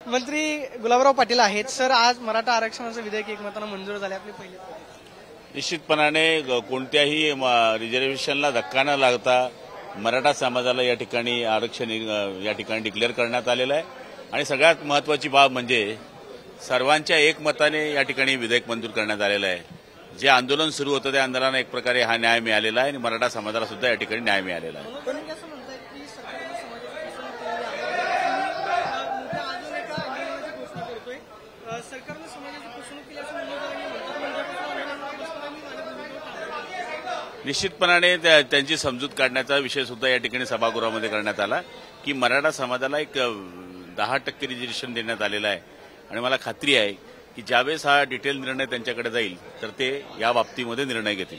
मंत्री गुलाबराव पाटील आहेत सर। आज मराठा आरक्षणाचं विधेयक एकमतानं मंजूर झाले, आपली पहिली निश्चितपणाने कोणत्याही रिझर्वेशनला धक्का न लागता मराठा समाजाला या ठिकाणी आरक्षण या ठिकाणी डिक्लेअर करण्यात आलेलं आहे आणि सगळ्यात महत्त्वाची बाब म्हणजे सर्वांच्या एकमताने या ठिकाणी विधेयक मंजूर करण्यात आलेलं आहे। जे आंदोलन सुरू होतं त्या आंदोलनाला एक प्रकारे हा न्याय मिळालेला आहे आणि मराठा समाजाला सुद्धा या ठिकाणी न्याय मिळालेला आहे। निश्चितपणाने त्यांची समजूत काढण्याचा विषय सुद्धा या ठिकाणी सभागृहामध्ये करण्यात आला की मराठा समाजाला एक 10% रिझर्वेशन देण्यात आलेलं आहे आणि मला खात्री आहे की ज्यावेळेस हा डिटेल निर्णय त्यांच्याकडे जाईल तर ते या बाबतीमध्ये निर्णय घेतील।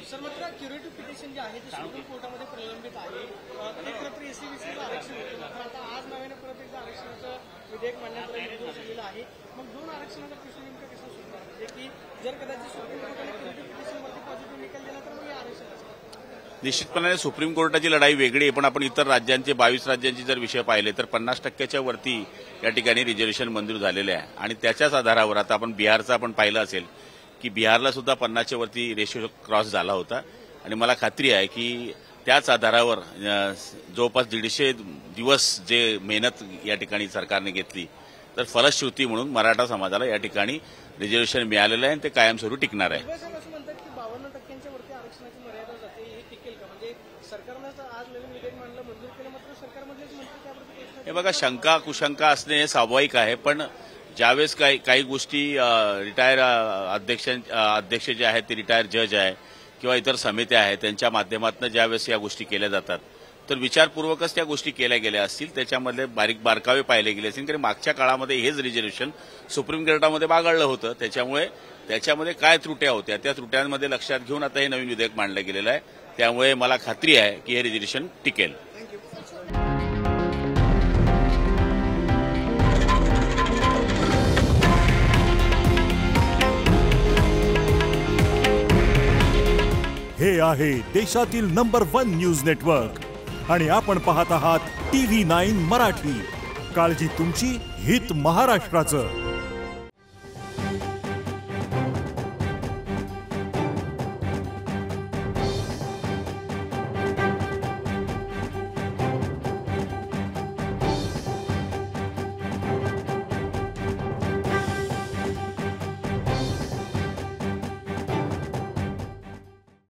निश्चितपणे सुप्रीम कोर्टाची लढाई वेगळी आहे, पण आपण इतर राज्यांचे 22 राज्यांचे जर विषय पाहिले तर 50%च्या वरती या ठिकाणी रिझर्वेशन मंजूर झालेले आहे आणि त्याच्याच आधारावर आता आपण बिहारचा आपण पाहिलं असेल की बिहारला सुद्धा 50च्या वरती रेशो क्रॉस झाला होता आणि मला खात्री आहे की त्याच आधारावर जवळपास 150 दिवस जे मेहनत या ठिकाणी सरकारने घेतली तर फलश्रुती म्हणून मराठा समाजाला या ठिकाणी रिझर्वेशन मिळालेलं आहे आणि ते कायमस्वरूपी टिकणार आहे। हे बघा, शंका कुशंका असणे हे स्वाभाविक आहे, पण ज्यावेळेस काही गोष्टी रिटायर अध्यक्ष जे आहेत ते रिटायर जज आहे किंवा इतर समित्या आहेत त्यांच्या माध्यमातून ज्यावेळेस या गोष्टी केल्या जातात तर विचारपूर्वकच त्या गोष्टी केल्या गेल्या असतील, त्याच्यामध्ये बारीक बारकावे पाहिले गेले असतील। कारण मागच्या काळामध्ये हेच रिझर्वेशन सुप्रीम कोर्टामध्ये बागळलं होतं, त्याच्यामध्ये काय त्रुट्या होत्या त्या त्रुट्यांमध्ये लक्षात घेऊन आता हे नवीन विधेयक मांडलं गेलेलं आहे। त्यामुळे मला खात्री आहे की हे रिझर्वेशन टिकेल। हे आहे देशातील नंबर 1 न्यूज नेटवर्क आणि आपण पाहत आहात TV9 मराठी। काळजी तुमची, हित महाराष्ट्राचं।